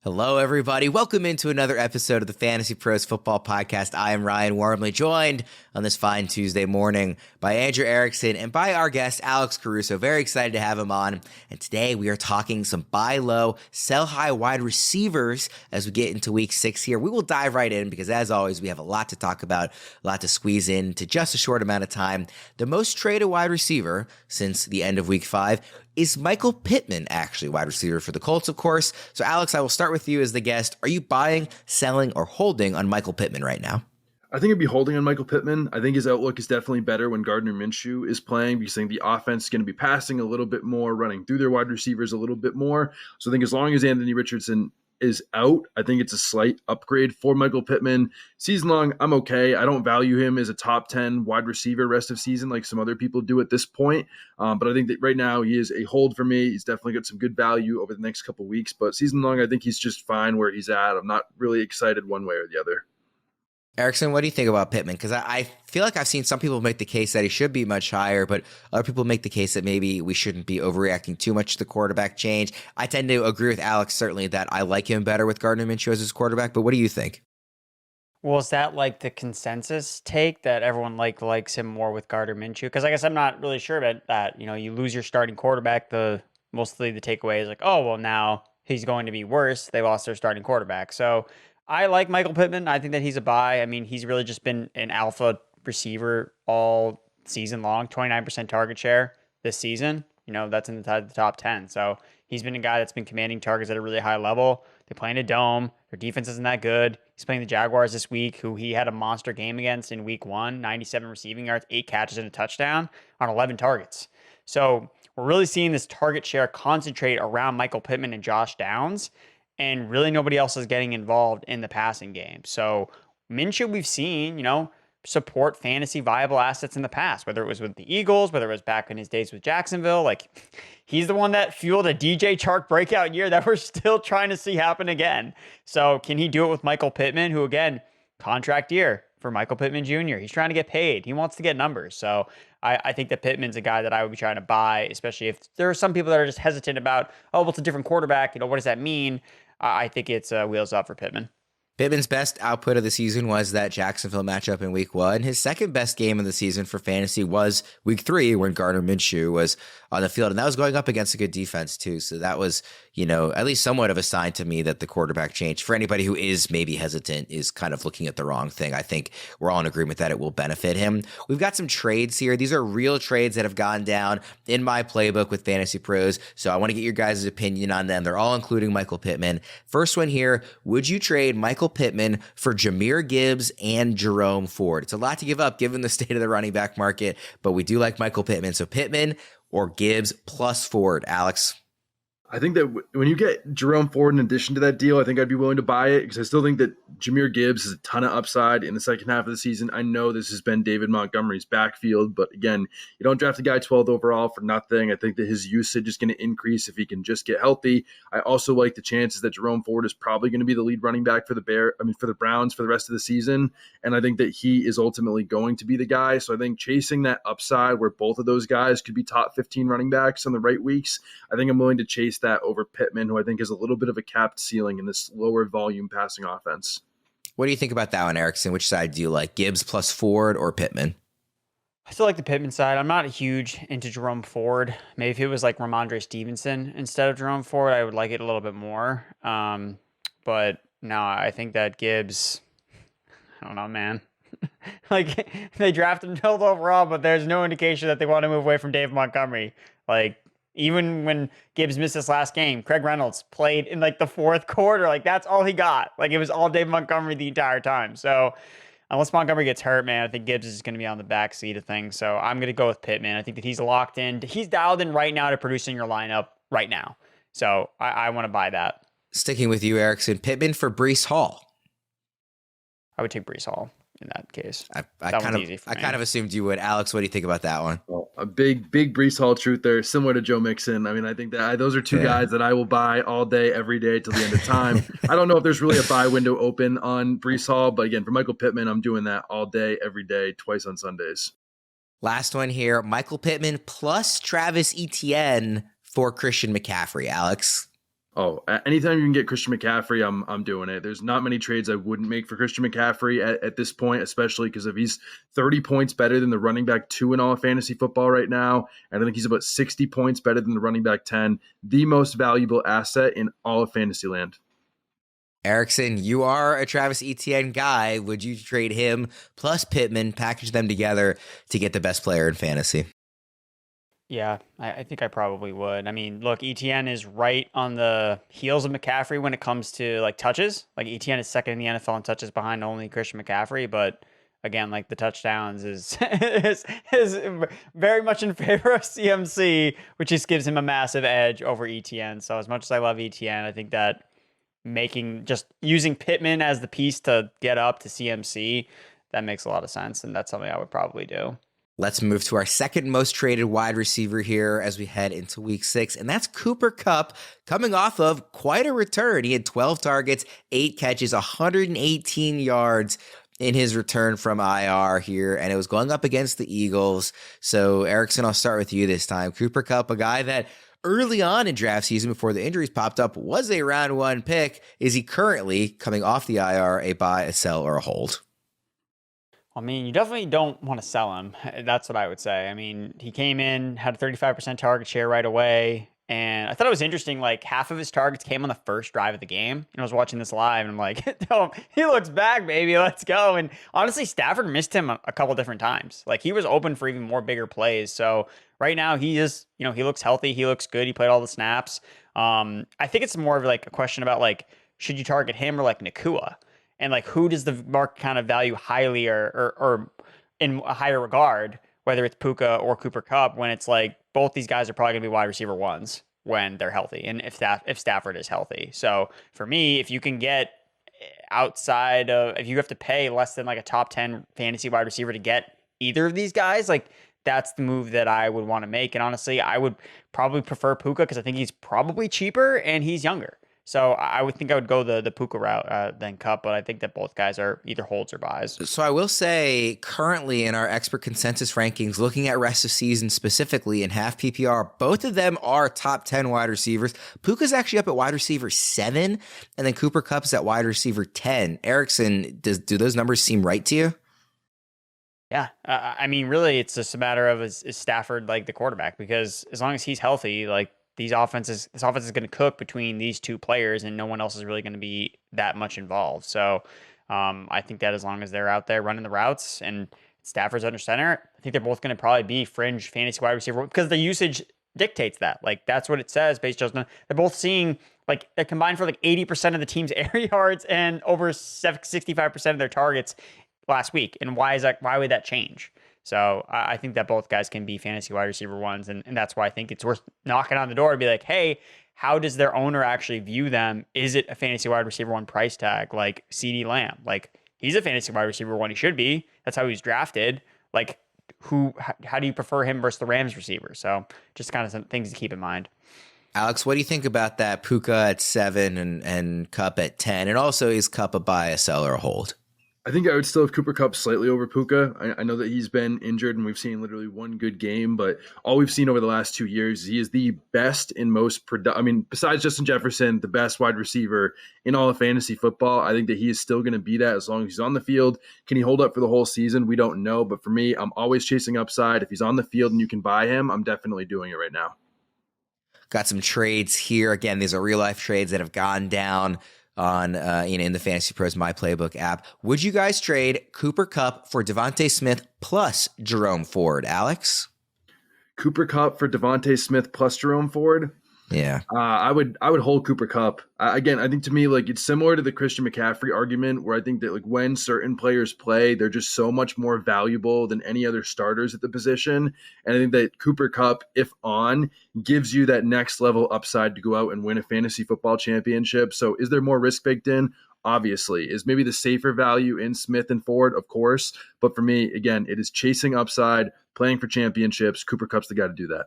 Hello, everybody. Welcome into another episode of the Fantasy Pros Football Podcast. I am Ryan Wormeli, joined on this fine Tuesday morning by Andrew Erickson and by our guest, Alex Caruso. Very excited to have him on. And today we are talking some buy low, sell high wide receivers as we get into week 6 here. We will dive right in because, as always, we have a lot to talk about, a lot to squeeze into just a short amount of time. The most traded wide receiver since the end of week 5 is Michael Pittman, actually, wide receiver for the Colts, of course. So, Alex, I will start with you as the guest. Are you buying, selling, or holding on Michael Pittman right now? I think I'd be holding on Michael Pittman. I think his outlook is definitely better when Gardner Minshew is playing because I think the offense is going to be passing a little bit more, running through their wide receivers a little bit more. So I think as long as Anthony Richardson is out, I think it's a slight upgrade for Michael Pittman. Season long, I'm okay. I don't value him as a top 10 wide receiver rest of season like some other people do at this point. But I think that right now he is a hold for me. He's definitely got some good value over the next couple of weeks. But season long, I think he's just fine where he's at. I'm not really excited one way or the other. Erickson, what do you think about Pittman? Because I feel like I've seen some people make the case that he should be much higher, but other people make the case that maybe we shouldn't be overreacting too much to the quarterback change. I tend to agree with Alex, certainly, that I like him better with Gardner Minshew as his quarterback, but what do you think? Well, is that like the consensus take that everyone likes him more with Gardner Minshew? Because I guess I'm not really sure about that. You know, you lose your starting quarterback, mostly the takeaway is like, oh, well, now he's going to be worse. They lost their starting quarterback. So I like Michael Pittman. I think that he's a buy. I mean, he's really just been an alpha receiver all season long, 29% target share this season. You know, that's in the top 10. So he's been a guy that's been commanding targets at a really high level. They play in a dome. Their defense isn't that good. He's playing the Jaguars this week, who he had a monster game against in week 1, 97 receiving yards, 8 catches and a touchdown on 11 targets. So we're really seeing this target share concentrate around Michael Pittman and Josh Downs, and really nobody else is getting involved in the passing game. So Minshew, we've seen, support fantasy viable assets in the past, whether it was with the Eagles, whether it was back in his days with Jacksonville. Like, he's the one that fueled a DJ Chark breakout year that we're still trying to see happen again. So can he do it with Michael Pittman, who, again, contract year for Michael Pittman Jr.? He's trying to get paid. He wants to get numbers. So I think that Pittman's a guy that I would be trying to buy, especially if there are some people that are just hesitant about, oh, well, it's a different quarterback. What does that mean? I think it's wheels up for Pittman. Pittman's best output of the season was that Jacksonville matchup in week 1. His second best game of the season for fantasy was week 3 when Gardner Minshew was on the field. And that was going up against a good defense too. So that was, at least somewhat of a sign to me that the quarterback change, for anybody who is maybe hesitant, is kind of looking at the wrong thing. I think we're all in agreement that it will benefit him. We've got some trades here. These are real trades that have gone down in my playbook with Fantasy Pros. So I want to get your guys' opinion on them. They're all including Michael Pittman. First one here, would you trade Michael Pittman for Jahmyr Gibbs and Jerome Ford? It's a lot to give up given the state of the running back market, but we do like Michael Pittman. So Pittman or Gibbs plus Ford, Alex? I think that when you get Jerome Ford in addition to that deal, I think I'd be willing to buy it because I still think that Jahmyr Gibbs has a ton of upside in the second half of the season. I know this has been David Montgomery's backfield, but again, you don't draft a guy 12th overall for nothing. I think that his usage is going to increase if he can just get healthy. I also like the chances that Jerome Ford is probably going to be the lead running back for the Browns for the rest of the season. And I think that he is ultimately going to be the guy. So I think chasing that upside where both of those guys could be top 15 running backs on the right weeks, I think I'm willing to chase that over Pittman, who I think has a little bit of a capped ceiling in this lower volume passing offense. What do you think about that one, Erickson? Which side do you like, Gibbs plus Ford or Pittman? I still like the Pittman side. I'm not huge into Jerome Ford. Maybe if it was like Ramondre Stevenson instead of Jerome Ford, I would like it a little bit more. But no, I think that Gibbs, I don't know, man. Like, they drafted him 12th overall, but there's no indication that they want to move away from Dave Montgomery. Like, even when Gibbs missed this last game, Craig Reynolds played in like the fourth quarter. Like, that's all he got. Like, it was all Dave Montgomery the entire time. So unless Montgomery gets hurt, man, I think Gibbs is going to be on the back seat of things. So I'm going to go with Pittman. I think that he's locked in. He's dialed in right now to producing your lineup right now. So I want to buy that. Sticking with you, Erickson, Pittman for Breece Hall. I would take Breece Hall in that case. I kind of assumed you would. Alex, what do you think about that one? Well, a big Breece Hall truth there, similar to Joe Mixon. I mean, I think that those are two guys that I will buy all day, every day till the end of time. I don't know if there's really a buy window open on Breece Hall, but again, for Michael Pittman, I'm doing that all day, every day, twice on Sundays. Last one here, Michael Pittman plus Travis Etienne for Christian McCaffrey, Alex. Oh, anytime you can get Christian McCaffrey, I'm doing it. There's not many trades I wouldn't make for Christian McCaffrey at this point, especially because if he's 30 points better than the running back 2 in all of fantasy football right now, and I think he's about 60 points better than the running back 10, the most valuable asset in all of Fantasyland. Erickson, you are a Travis Etienne guy. Would you trade him plus Pittman, package them together to get the best player in fantasy? Yeah, I think I probably would. I mean, look, ETN is right on the heels of McCaffrey when it comes to like touches. Like ETN is second in the NFL in touches behind only Christian McCaffrey, but again, like the touchdowns is is very much in favor of CMC, which just gives him a massive edge over ETN. So as much as I love ETN, I think that just using Pittman as the piece to get up to CMC, that makes a lot of sense, and that's something I would probably do. Let's move to our second most traded wide receiver here as we head into week 6, and that's Cooper Kupp, coming off of quite a return. He had 12 targets, 8 catches, 118 yards in his return from IR here, and it was going up against the Eagles. So, Erickson, I'll start with you this time. Cooper Kupp, a guy that early on in draft season before the injuries popped up was a round 1 pick. Is he currently, coming off the IR, a buy, a sell, or a hold? I mean, you definitely don't want to sell him. That's what I would say. I mean, he came in, had a 35% target share right away. And I thought it was interesting, like half of his targets came on the first drive of the game. And I was watching this live and I'm like, oh, he looks back, baby. Let's go. And honestly, Stafford missed him a couple different times. Like he was open for even more bigger plays. So right now he is, he looks healthy. He looks good. He played all the snaps. I think it's more of like a question about like, should you target him or like Nakua? And like, who does the market kind of value highly or in a higher regard, whether it's Puka or Cooper Kupp, when it's like both these guys are probably going to be wide receiver 1s when they're healthy, and if Stafford is healthy. So for me, if you can get outside of, if you have to pay less than like a top 10 fantasy wide receiver to get either of these guys, like that's the move that I would want to make. And honestly, I would probably prefer Puka because I think he's probably cheaper and he's younger. So I would think I would go the Puka route than Kupp, but I think that both guys are either holds or buys. So I will say currently in our expert consensus rankings, looking at rest of season specifically in half PPR, both of them are top 10 wide receivers. Puka's actually up at wide receiver 7, and then Cooper Kupp's at wide receiver 10. Erickson, do those numbers seem right to you? Yeah. I mean, really, it's just a matter of is Stafford like the quarterback? Because as long as he's healthy, like, this offense is going to cook between these two players, and no one else is really going to be that much involved. So I think that as long as they're out there running the routes and Stafford's under center, I think they're both going to probably be fringe fantasy wide receiver because the usage dictates that. Like that's what it says based on they're both seeing like they're combined for like 80% of the team's air yards and over 65% of their targets last week. And why would that change? So I think that both guys can be fantasy wide receiver 1s. And that's why I think it's worth knocking on the door and be like, hey, how does their owner actually view them? Is it a fantasy wide receiver 1 price tag like CeeDee Lamb? Like he's a fantasy wide receiver 1. He should be. That's how he's drafted. Like how do you prefer him versus the Rams receiver? So just kind of some things to keep in mind. Alex, what do you think about that Puka at 7 and Kupp at 10? And also, is Kupp a buy, a sell, or a hold? I think I would still have Cooper Kupp slightly over Puka. I know that he's been injured and we've seen literally one good game, but all we've seen over the last 2 years, he is the best in most besides Justin Jefferson, the best wide receiver in all of fantasy football. I think that he is still going to be that as long as he's on the field. Can he hold up for the whole season? We don't know. But for me, I'm always chasing upside. If he's on the field and you can buy him, I'm definitely doing it right now. Got some trades here. Again, these are real life trades that have gone down on in the FantasyPros My Playbook app. Would you guys trade Cooper Kupp for DeVonta Smith plus Jerome Ford, Alex? Cooper Kupp for DeVonta Smith plus Jerome Ford? Yeah. I would hold Cooper Kupp. Again, I think to me, like it's similar to the Christian McCaffrey argument where I think that like when certain players play, they're just so much more valuable than any other starters at the position. And I think that Cooper Kupp, if on, gives you that next level upside to go out and win a fantasy football championship. So is there more risk baked in? Obviously. Is maybe the safer value in Smith and Ford? Of course. But for me, again, it is chasing upside, playing for championships. Cooper Kupp's the guy to do that.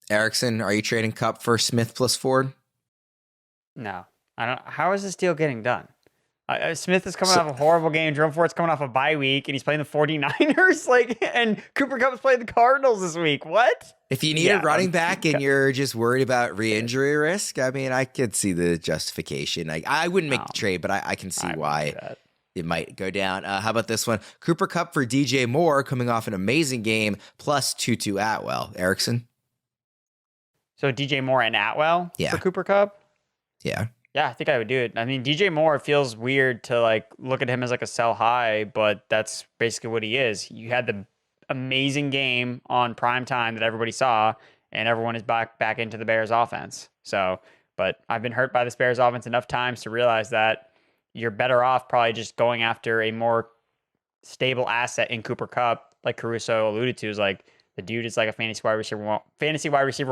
Erickson, are you trading Kupp for Smith plus Ford? No, I don't. How is this deal getting done? Smith is coming off a horrible game. Jerome Ford's coming off a bye week, and he's playing the 49ers. And Cooper Kupp is playing the Cardinals this week. What? If you need a running back and you're just worried about re-injury risk, I mean, I could see the justification. I wouldn't make the trade, but I can see why it might go down. How about this one? Cooper Kupp for DJ Moore coming off an amazing game, plus Tutu Atwell. Erickson? So DJ Moore and Atwell for Cooper Kupp? Yeah. Yeah, I think I would do it. I mean, DJ Moore feels weird to look at him as a sell high, but that's basically what he is. You had the amazing game on prime time that everybody saw, and everyone is back into the Bears offense. So, but I've been hurt by this Bears offense enough times to realize that you're better off probably just going after a more stable asset in Cooper Kupp, like Caruso alluded to, is the dude is like a fantasy wide receiver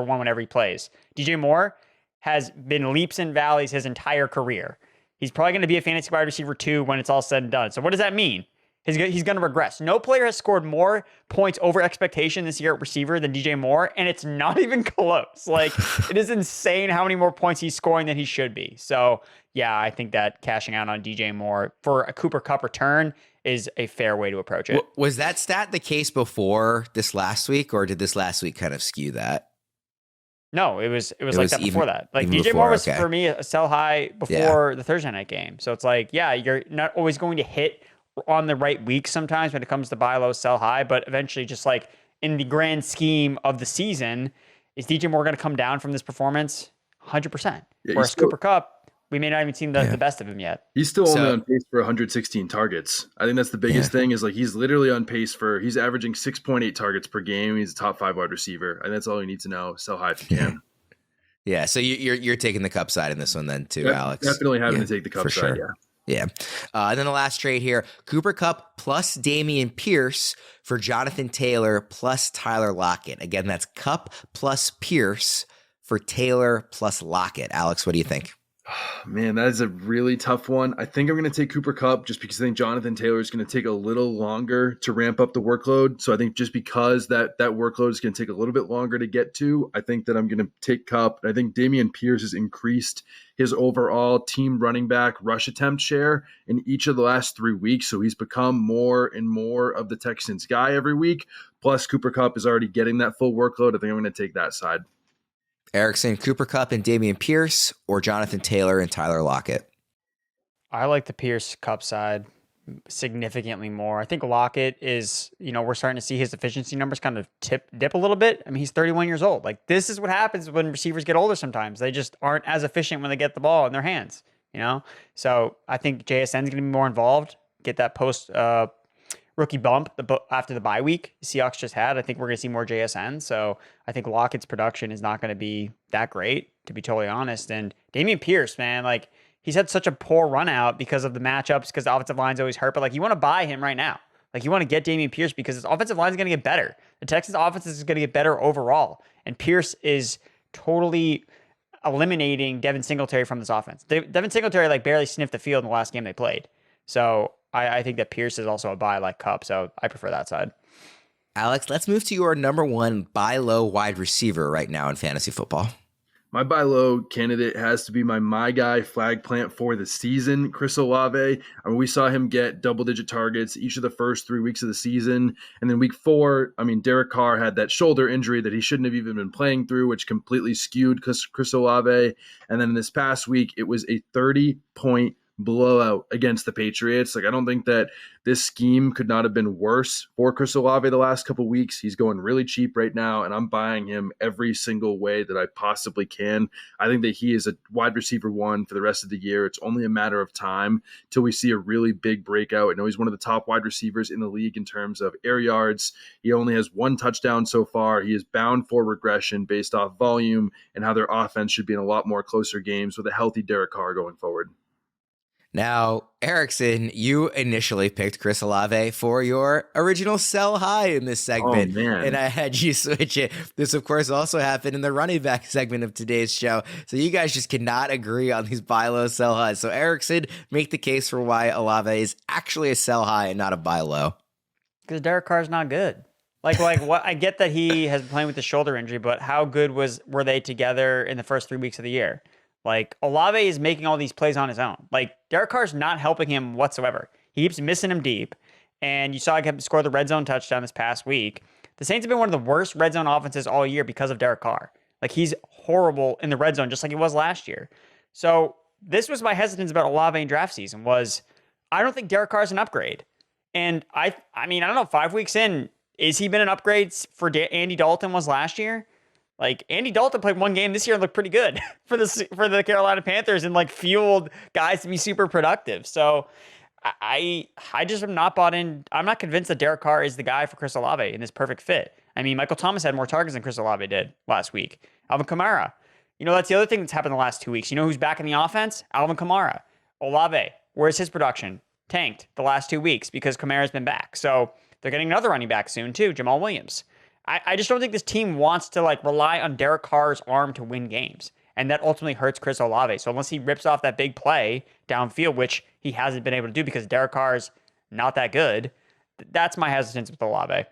one whenever he plays. DJ Moore has been leaps and valleys his entire career. He's probably going to be a fantasy wide receiver 2 when it's all said and done. So what does that mean? He's going to regress. No player has scored more points over expectation this year at receiver than DJ Moore, and it's not even close. It is insane how many more points he's scoring than he should be. So, yeah, I think that cashing out on DJ Moore for a Cooper Kupp return is a fair way to approach it. Was that stat the case before this last week, or did this last week kind of skew that? No, it was like that before that. DJ before, Moore was for me a sell high before the Thursday night game. So it's you're not always going to hit on the right week sometimes when it comes to buy low, sell high, but eventually just in the grand scheme of the season, is DJ Moore going to come down from this performance? 100%. Whereas Cooper Kupp, we may not even seen the best of him yet. He's still only on pace for 116 targets. I think that's the biggest thing is he's literally on pace he's averaging 6.8 targets per game. He's a top 5 wide receiver. And that's all you need to know. Sell high if you can. Yeah. So you're taking the Kupp side in this one then too, Alex. Definitely having to take the Kupp side. Sure. Yeah. And then the last trade here, Cooper Kupp plus Damian Pierce for Jonathan Taylor plus Tyler Lockett. Again, that's Kupp plus Pierce for Taylor plus Lockett. Alex, what do you think? Man, that is a really tough one. I think I'm going to take Cooper Kupp just because I think Jonathan Taylor is going to take a little longer to ramp up the workload. So I think just because that workload is going to take a little bit longer to get to, I think that I'm going to take Kupp. I think Damian Pierce has increased his overall team running back rush attempt share in each of the last 3 weeks. So he's become more and more of the Texans guy every week. Plus Cooper Kupp is already getting that full workload. I think I'm going to take that side. Erickson, Cooper Kupp and Damian Pierce, or Jonathan Taylor and Tyler Lockett? I like the Pierce Kupp side significantly more. I think Lockett is, we're starting to see his efficiency numbers kind of dip a little bit. I mean, he's 31 years old. This is what happens when receivers get older sometimes. They just aren't as efficient when they get the ball in their hands, So I think JSN's going to be more involved, get that post rookie bump after the bye week Seahawks just had. I think we're going to see more JSN. So I think Lockett's production is not going to be that great, to be totally honest. And Damian Pierce, man, he's had such a poor run out because of the matchups, because the offensive line's always hurt. But you want to buy him right now. You want to get Damian Pierce because his offensive line is going to get better. The Texans offense is going to get better overall. And Pierce is totally eliminating Devin Singletary from this offense. Devin Singletary barely sniffed the field in the last game they played. So I think that Pierce is also a buy like Kupp, so I prefer that side. Alex, let's move to your number one buy low wide receiver right now in fantasy football. My buy low candidate has to be my guy flag plant for the season, Chris Olave. I mean, we saw him get double-digit targets each of the first 3 weeks of the season. And then week 4, Derek Carr had that shoulder injury that he shouldn't have even been playing through, which completely skewed Chris Olave. And then this past week, it was a 30-point blowout against the Patriots. I don't think that this scheme could not have been worse for Chris Olave the last couple of weeks. He's going really cheap right now, and I'm buying him every single way that I possibly can. I think that he is a wide receiver 1 for the rest of the year. It's only a matter of time till we see a really big breakout. I know he's one of the top wide receivers in the league in terms of air yards. He only has 1 touchdown so far. He is bound for regression based off volume and how their offense should be in a lot more closer games with a healthy Derek Carr going forward. Now, Erickson, you initially picked Chris Olave for your original sell high in this segment. Oh, man. And I had you switch it. This, of course, also happened in the running back segment of today's show. So you guys just cannot agree on these buy low, sell highs. So Erickson, make the case for why Olave is actually a sell high and not a buy low. Because Derek Carr's not good. What I get that he has been playing with the shoulder injury, but how good were they together in the first 3 weeks of the year? Like, Olave is making all these plays on his own. Like, Derek Carr's not helping him whatsoever. He keeps missing him deep. And you saw him score the red zone touchdown this past week. The Saints have been one of the worst red zone offenses all year because of Derek Carr. Like, he's horrible in the red zone, just like he was last year. So this was my hesitance about Olave in draft season was I don't think Derek Carr is an upgrade. And I mean, I don't know, 5 weeks in, is he been an upgrade for Andy Dalton was last year? Like, Andy Dalton played one game this year and looked pretty good for the Carolina Panthers and like fueled guys to be super productive. So I just am not bought in. I'm not convinced that Derek Carr is the guy for Chris Olave in this perfect fit. I mean, Michael Thomas had more targets than Chris Olave did last week. Alvin Kamara. You know, that's the other thing that's happened the last 2 weeks. You know who's back in the offense? Alvin Kamara. Olave. Where's his production? Tanked the last 2 weeks because Kamara's been back. So they're getting another running back soon too, Jamal Williams. I just don't think this team wants to like rely on Derek Carr's arm to win games. And that ultimately hurts Chris Olave. So unless he rips off that big play downfield, which he hasn't been able to do because Derek Carr's not that good, that's my hesitance with Olave.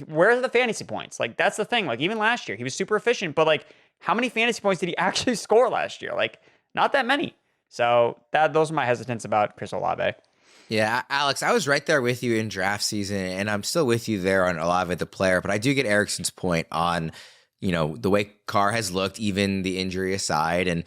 Where are the fantasy points? Like, that's the thing. Like, even last year, he was super efficient, but like, how many fantasy points did he actually score last year? Like, not that many. So those are my hesitance about Chris Olave. Yeah, Alex, I was right there with you in draft season, and I'm still with you there on Olave the player, but I do get Erickson's point on, you know, the way Carr has looked, even the injury aside, and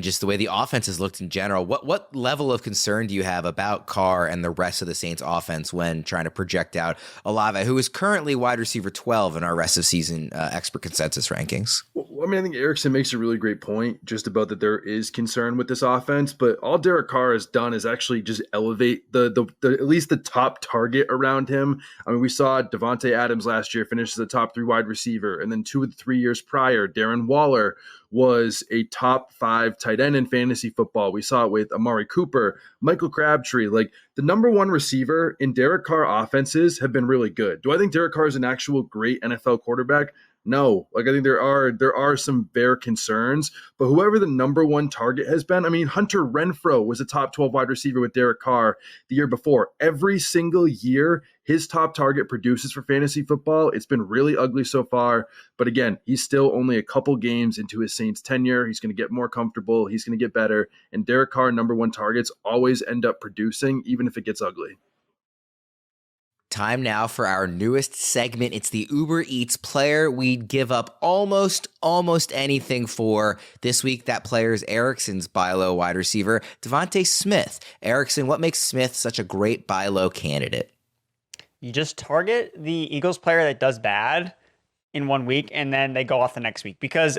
just the way the offense has looked in general. What level of concern do you have about Carr and the rest of the Saints offense when trying to project out Olave, who is currently wide receiver 12 in our rest of season expert consensus rankings? Well, I mean, I think Erickson makes a really great point just about that there is concern with this offense, but all Derek Carr has done is actually just elevate the at least the top target around him. I mean, we saw Devontae Adams last year finish as a top 3 wide receiver, and then 2 of the 3 years prior, Darren Waller was a top 5 tight end in fantasy football. We saw it with Amari Cooper, Michael Crabtree. Like, the number 1 receiver in Derek Carr offenses have been really good. Do I think Derek Carr is an actual great NFL quarterback? No. Like, I think there are some bare concerns, but whoever the number 1 target has been, I mean, Hunter Renfrow was a top 12 wide receiver with Derek Carr the year before. Every single year, his top target produces for fantasy football. It's been really ugly so far, but again, he's still only a couple games into his Saints tenure. He's going to get more comfortable. He's going to get better, and Derek Carr number 1 targets always end up producing, even if it gets ugly. Time now for our newest segment. It's the Uber Eats player we'd give up almost anything for. This week, that player is Erickson's buy low wide receiver, DeVonta Smith. Erickson, what makes Smith such a great buy low candidate? You just target the Eagles player that does bad in 1 week, and then they go off the next week because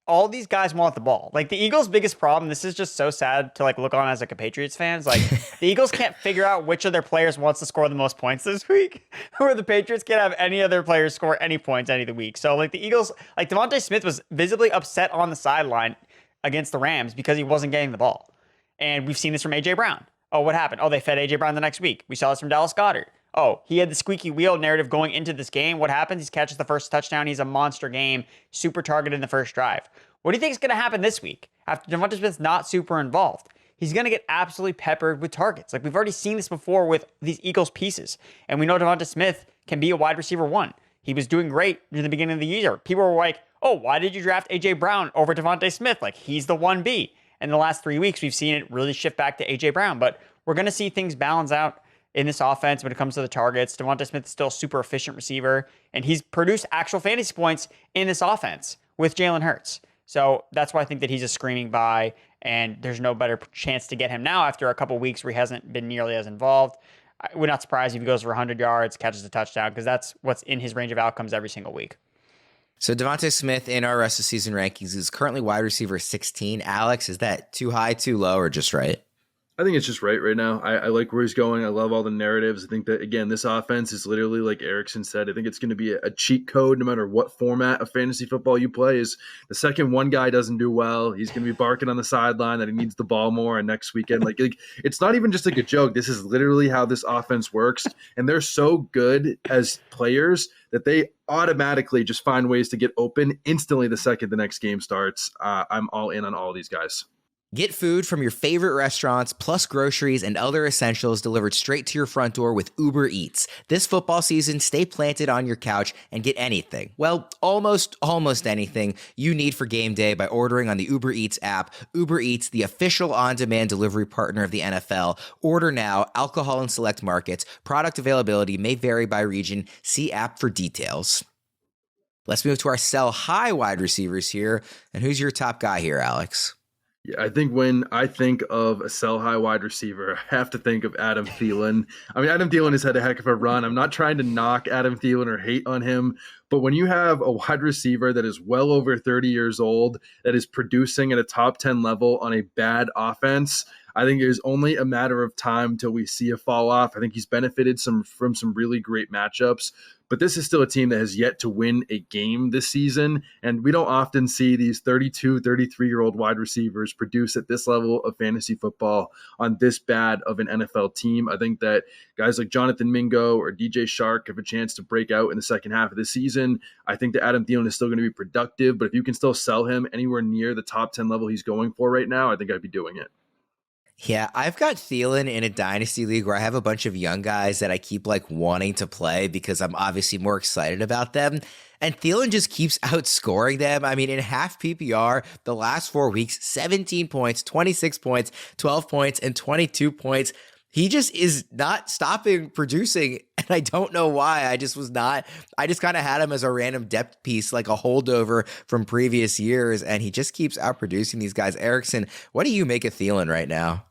all these guys want the ball. Like, the Eagles' biggest problem, this is just so sad to like look on as like a Patriots fan. It's like the Eagles can't figure out which of their players wants to score the most points this week, or the Patriots can't have any other players score any points any of the week. So like the Eagles, like DeVonta Smith was visibly upset on the sideline against the Rams because he wasn't getting the ball. And we've seen this from A.J. Brown. Oh, what happened? Oh, they fed A.J. Brown the next week. We saw this from Dallas Goedert. Oh, he had the squeaky wheel narrative going into this game. What happens? He catches the first touchdown. He's a monster game, super targeted in the first drive. What do you think is going to happen this week after DeVonta Smith's not super involved? He's going to get absolutely peppered with targets. Like, we've already seen this before with these Eagles pieces. And we know DeVonta Smith can be a wide receiver 1. He was doing great in the beginning of the year. People were like, oh, why did you draft A.J. Brown over DeVonta Smith? Like, he's the 1B. And the last 3 weeks, we've seen it really shift back to A.J. Brown. But we're going to see things balance out in this offense when it comes to the targets. DeVonta Smith is still a super efficient receiver, and he's produced actual fantasy points in this offense with Jalen Hurts. So that's why I think that he's a screaming buy, and there's no better chance to get him now after a couple weeks where he hasn't been nearly as involved. We're not surprised if he goes for 100 yards, catches a touchdown, because that's what's in his range of outcomes every single week. So DeVonta Smith in our rest of season rankings is currently wide receiver 16. Alex, is that too high, too low, or just right? I think it's just right now. I like where he's going. I love all the narratives. I think that, again, this offense is literally, like Erickson said, I think it's going to be a cheat code no matter what format of fantasy football you play. Is the second one guy doesn't do well, he's going to be barking on the sideline that he needs the ball more, and next weekend, like it's not even just like a joke. This is literally how this offense works, and they're so good as players that they automatically just find ways to get open instantly the second the next game starts. I'm all in on all these guys. Get food from your favorite restaurants, plus groceries and other essentials delivered straight to your front door with Uber Eats. This football season, stay planted on your couch and get anything, well, almost anything you need for game day by ordering on the Uber Eats app. Uber Eats, the official on-demand delivery partner of the NFL. Order now. Alcohol in select markets. Product availability may vary by region. See app for details. Let's move to our sell high wide receivers here. And who's your top guy here, Alex? Yeah, I think when I think of a sell high wide receiver, I have to think of Adam Thielen. I mean, Adam Thielen has had a heck of a run. I'm not trying to knock Adam Thielen or hate on him, but when you have a wide receiver that is well over 30 years old, that is producing at a top 10 level on a bad offense, I think it's only a matter of time till we see a fall off. I think he's benefited from some really great matchups, but this is still a team that has yet to win a game this season. And we don't often see these 32, 33-year-old wide receivers produce at this level of fantasy football on this bad of an NFL team. I think that guys like Jonathan Mingo or DJ Shark have a chance to break out in the second half of the season. I think that Adam Thielen is still going to be productive, but if you can still sell him anywhere near the top 10 level he's going for right now, I think I'd be doing it. Yeah, I've got Thielen in a dynasty league where I have a bunch of young guys that I keep wanting to play because I'm obviously more excited about them. And Thielen just keeps outscoring them. I mean, in half PPR, the last 4 weeks, 17 points, 26 points, 12 points, and 22 points. He just is not stopping producing, and I don't know why. I just kind of had him as a random depth piece, like a holdover from previous years, and he just keeps outproducing these guys. Erickson, what do you make of Thielen right now?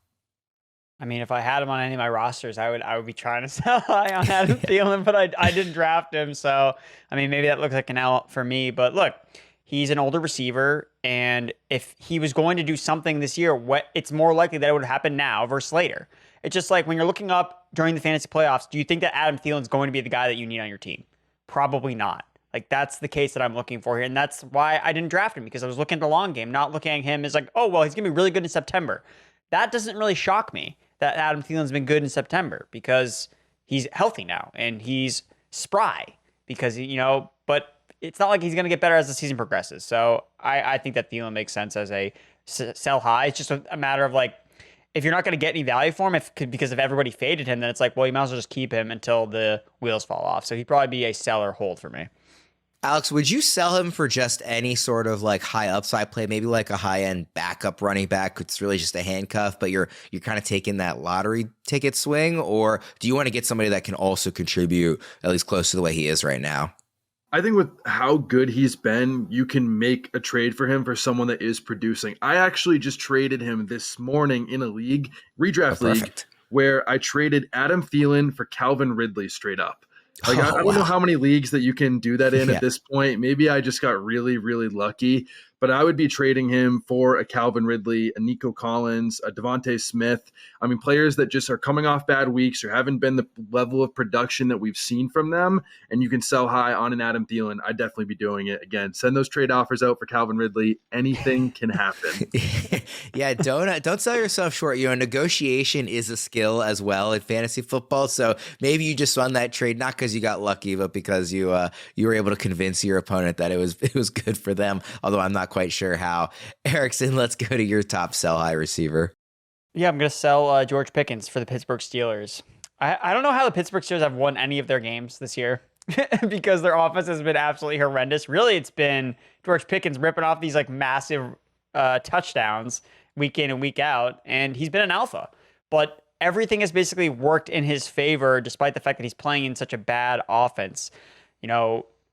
I mean, if I had him on any of my rosters, I would be trying to sell high on Adam Thielen, but I didn't draft him. So, I mean, maybe that looks like an L for me. But look, he's an older receiver, and if he was going to do something this year, it's more likely that it would happen now versus later. It's just like when you're looking up during the fantasy playoffs, do you think that Adam Thielen is going to be the guy that you need on your team? Probably not. Like, that's the case that I'm looking for here, and that's why I didn't draft him, because I was looking at the long game, not looking at him as like, oh, well, he's going to be really good in September. That doesn't really shock me that Adam Thielen's been good in September because he's healthy now and he's spry because, but it's not like he's going to get better as the season progresses. So I think that Thielen makes sense as a sell high. It's just a matter of if you're not going to get any value for him because if everybody faded him, then it's like, well, you might as well just keep him until the wheels fall off. So he'd probably be a sell or hold for me. Alex, would you sell him for just any sort of high upside play, maybe a high end backup running back? It's really just a handcuff, but you're kind of taking that lottery ticket swing, or do you want to get somebody that can also contribute at least close to the way he is right now? I think with how good he's been, you can make a trade for him for someone that is producing. I actually just traded him this morning in a league, redraft league, where I traded Adam Thielen for Calvin Ridley straight up. I don't know how many leagues that you can do that in at this point. Maybe I just got really, really lucky. But I would be trading him for a Calvin Ridley, a Nico Collins, a DeVonta Smith. I mean, players that just are coming off bad weeks or haven't been the level of production that we've seen from them. And you can sell high on an Adam Thielen. I'd definitely be doing it. Again, send those trade offers out for Calvin Ridley. Anything can happen. Yeah, don't sell yourself short. Negotiation is a skill as well in fantasy football. So maybe you just won that trade not because you got lucky, but because you were able to convince your opponent that it was good for them. Although I'm not quite sure how. Erickson, let's go to your top sell high receiver. Yeah, I'm going to sell George Pickens for the Pittsburgh Steelers. I don't know how the Pittsburgh Steelers have won any of their games this year because their offense has been absolutely horrendous. Really, it's been George Pickens ripping off these massive touchdowns week in and week out, and he's been an alpha. But everything has basically worked in his favor despite the fact that he's playing in such a bad offense.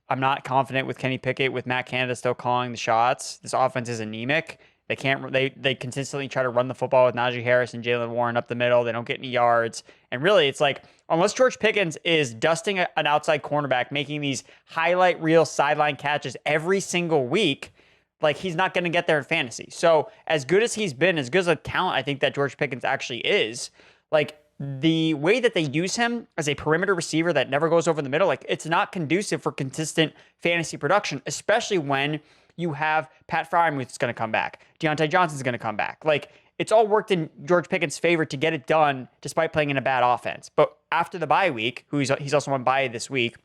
I'm not confident with Kenny Pickett, with Matt Canada still calling the shots. This offense is anemic. They consistently try to run the football with Najee Harris and Jaylen Warren up the middle. They don't get any yards. And really, it's unless George Pickens is dusting an outside cornerback, making these highlight reel sideline catches every single week, he's not going to get there in fantasy. So as good as he's been, as good as a talent I think that George Pickens actually is, the way that they use him as a perimeter receiver that never goes over the middle, it's not conducive for consistent fantasy production, especially when you have Pat Fryermuth's going to come back. Deontay Johnson's going to come back. It's all worked in George Pickens' favor to get it done despite playing in a bad offense. But after the bye week, he's also on bye this week,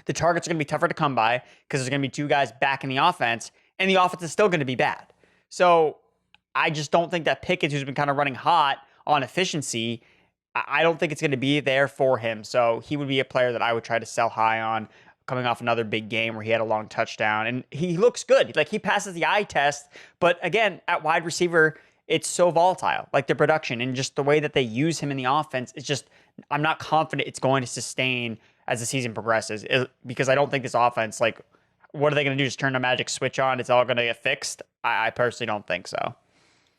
the targets are going to be tougher to come by because there's going to be two guys back in the offense, and the offense is still going to be bad. So I just don't think that Pickens, who's been kind of running hot on efficiency, I don't think it's going to be there for him. So he would be a player that I would try to sell high on, coming off another big game where he had a long touchdown. And he looks good. Like, he passes the eye test. But again, at wide receiver, it's so volatile. Like, the production and just the way that they use him in the offense, it's just, I'm not confident it's going to sustain as the season progresses, because I don't think this offense, like, what are they going to do? Just turn the magic switch on? It's all going to get fixed? I personally don't think so.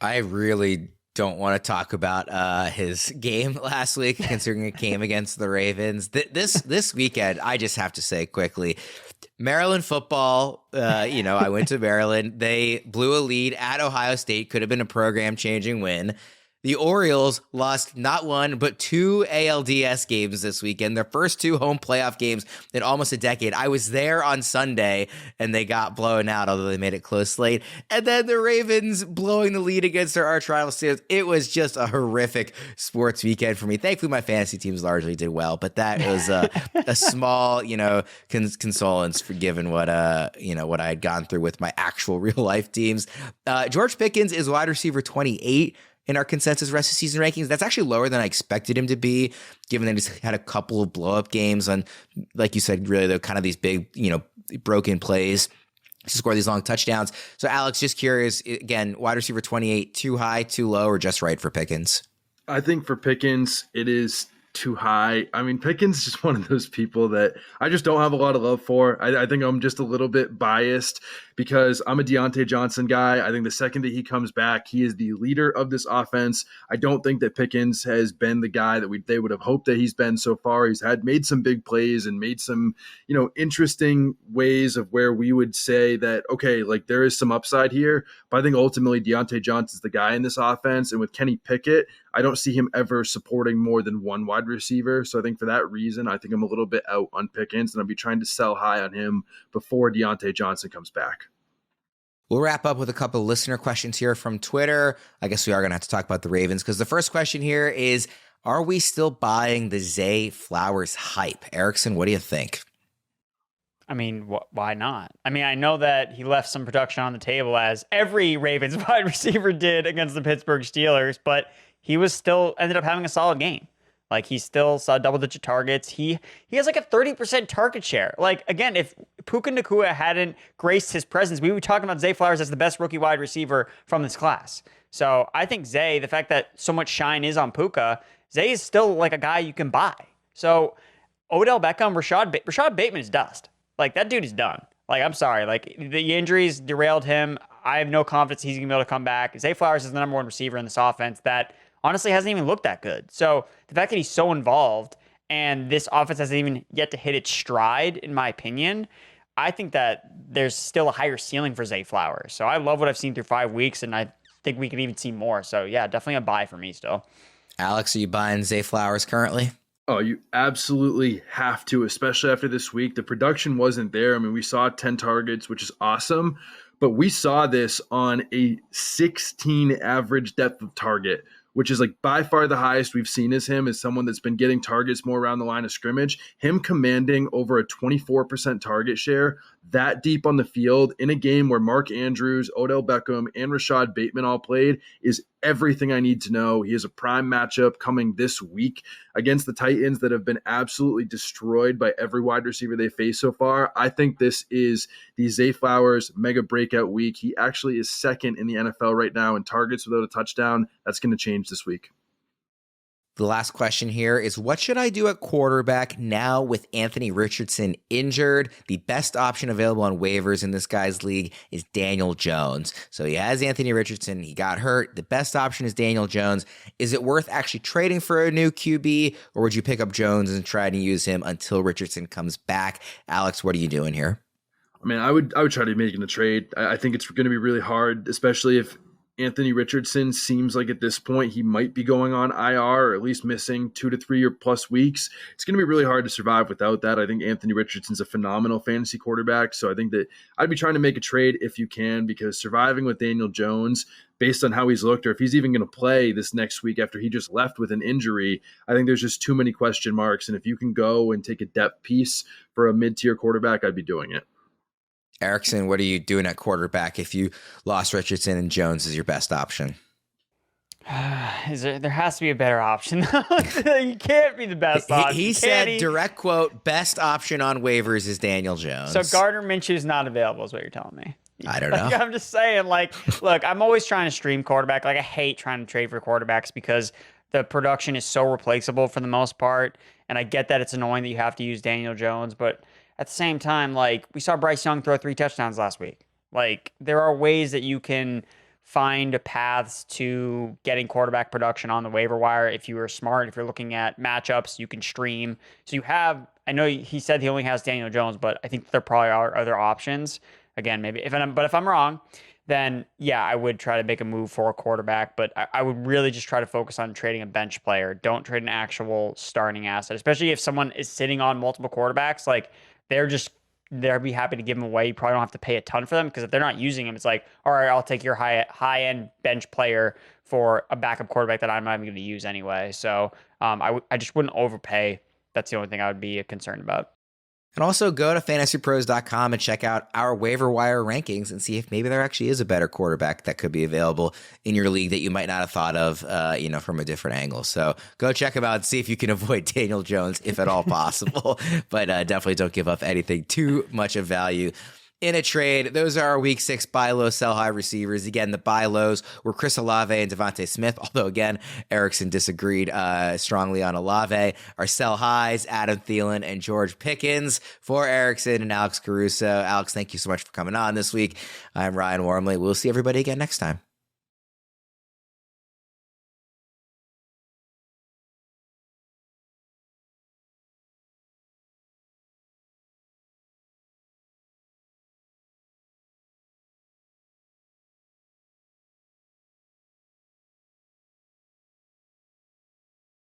I really don't want to talk about his game last week, considering it came against the Ravens. This weekend, I just have to say quickly, Maryland football, I went to Maryland. They blew a lead at Ohio State. Could have been a program-changing win. The Orioles lost not one, but 2 ALDS games this weekend, their first 2 home playoff games in almost a decade. I was there on Sunday, and they got blown out, although they made it close late. And then the Ravens blowing the lead against their arch rival Steelers. It was just a horrific sports weekend for me. Thankfully, my fantasy teams largely did well, but that was a small, consolence for given what I had gone through with my actual real life teams. George Pickens is wide receiver 28 in our consensus rest of season rankings. That's actually lower than I expected him to be, given that he's had a couple of blow-up games on, like you said, really the kind of these big, broken plays to score these long touchdowns. So, Alex, just curious, again, wide receiver 28, too high, too low, or just right for Pickens? I think for Pickens, it is too high. I mean, Pickens is just one of those people that I just don't have a lot of love for. I think I'm just a little bit biased because I'm a Deontay Johnson guy. I think the second that he comes back, he is the leader of this offense. I don't think that Pickens has been the guy that they would have hoped that he's been so far. He's made some big plays and made some, interesting ways of where we would say that, okay, like there is some upside here. But I think ultimately Deontay Johnson's the guy in this offense. And with Kenny Pickett, I don't see him ever supporting more than one wide receiver. So I think for that reason, I think I'm a little bit out on Pickens, and I'll be trying to sell high on him before Deontay Johnson comes back. We'll wrap up with a couple of listener questions here from Twitter. I guess we are going to have to talk about the Ravens, because the first question here is, are we still buying the Zay Flowers hype? Erickson, what do you think? I mean, why not? I mean, I know that he left some production on the table, as every Ravens wide receiver did against the Pittsburgh Steelers, but he was still ended up having a solid game. Like, he still saw double-digit targets. He has like a 30% target share. Like, again, if Puka Nacua hadn't graced his presence, we would be talking about Zay Flowers as the best rookie wide receiver from this class. So I think Zay, the fact that so much shine is on Puka, Zay is still like a guy you can buy. So Odell Beckham, Rashad Bateman is dust. Like, that dude is done. Like, I'm sorry. Like, the injuries derailed him. I have no confidence he's going to be able to come back. Zay Flowers is the number one receiver in this offense that honestly hasn't even looked that good. So the fact that he's so involved and this offense hasn't even yet to hit its stride, in my opinion, I think that there's still a higher ceiling for Zay Flowers. So I love what I've seen through 5 weeks, and I think we could even see more. So yeah, definitely a buy for me still. Alex, are you buying Zay Flowers currently? Oh, you absolutely have to, especially after this week. The production wasn't there. I mean, we saw 10 targets, which is awesome, but we saw this on a 16 average depth of target, which is like by far the highest we've seen as him, as someone that's been getting targets more around the line of scrimmage. Him commanding over a 24% target share that deep on the field in a game where Mark Andrews, Odell Beckham, and Rashad Bateman all played is everything I need to know. He has a prime matchup coming this week against the Titans that have been absolutely destroyed by every wide receiver they face so far. I think this is the Zay Flowers mega breakout week. He actually is second in the NFL right now in targets without a touchdown. That's going to change this week. The last question here is, what should I do at quarterback now with Anthony Richardson injured? The best option available on waivers in this guy's league is Daniel Jones. So he has Anthony Richardson. He got hurt. The best option is Daniel Jones. Is it worth actually trading for a new QB, or would you pick up Jones and try to use him until Richardson comes back? Alex, what are you doing here? I mean, I would try to make a trade. I think it's going to be really hard, especially if Anthony Richardson seems like at this point he might be going on IR, or at least missing 2 to 3 or plus weeks. It's going to be really hard to survive without that. I think Anthony Richardson's a phenomenal fantasy quarterback. So I think that I'd be trying to make a trade if you can, because surviving with Daniel Jones, based on how he's looked, or if he's even going to play this next week after he just left with an injury, I think there's just too many question marks. And if you can go and take a depth piece for a mid-tier quarterback, I'd be doing it. Erickson, what are you doing at quarterback if you lost Richardson and Jones is your best option? There has to be a better option. You can't be the best option. He said, direct quote, best option on waivers is Daniel Jones. So Gardner Minshew is not available is what you're telling me. I don't know. I'm just saying, look, I'm always trying to stream quarterback. I hate trying to trade for quarterbacks because the production is so replaceable for the most part. And I get that it's annoying that you have to use Daniel Jones. But at the same time, we saw Bryce Young throw 3 touchdowns last week. There are ways that you can find paths to getting quarterback production on the waiver wire. If you are smart, if you're looking at matchups, you can stream. So you have, I know he said he only has Daniel Jones, but I think there probably are other options. Again, maybe if I'm wrong, then yeah, I would try to make a move for a quarterback, but I would really just try to focus on trading a bench player. Don't trade an actual starting asset, especially if someone is sitting on multiple quarterbacks. They'll be happy to give them away. You probably don't have to pay a ton for them because if they're not using them, it's all right, I'll take your high-end bench player for a backup quarterback that I'm not even going to use anyway. So I just wouldn't overpay. That's the only thing I would be concerned about. And also go to fantasypros.com and check out our waiver wire rankings and see if maybe there actually is a better quarterback that could be available in your league that you might not have thought of, from a different angle. So go check them out and see if you can avoid Daniel Jones, if at all possible. But definitely don't give up anything too much of value in a trade. Those are our week 6 buy low, sell high receivers. Again, the buy lows were Chris Olave and DeVonta Smith, although again, Erickson disagreed strongly on Olave. Our sell highs, Adam Thielen and George Pickens for Erickson and Alex Caruso. Alex, thank you so much for coming on this week. I'm Ryan Wormeli. We'll see everybody again next time.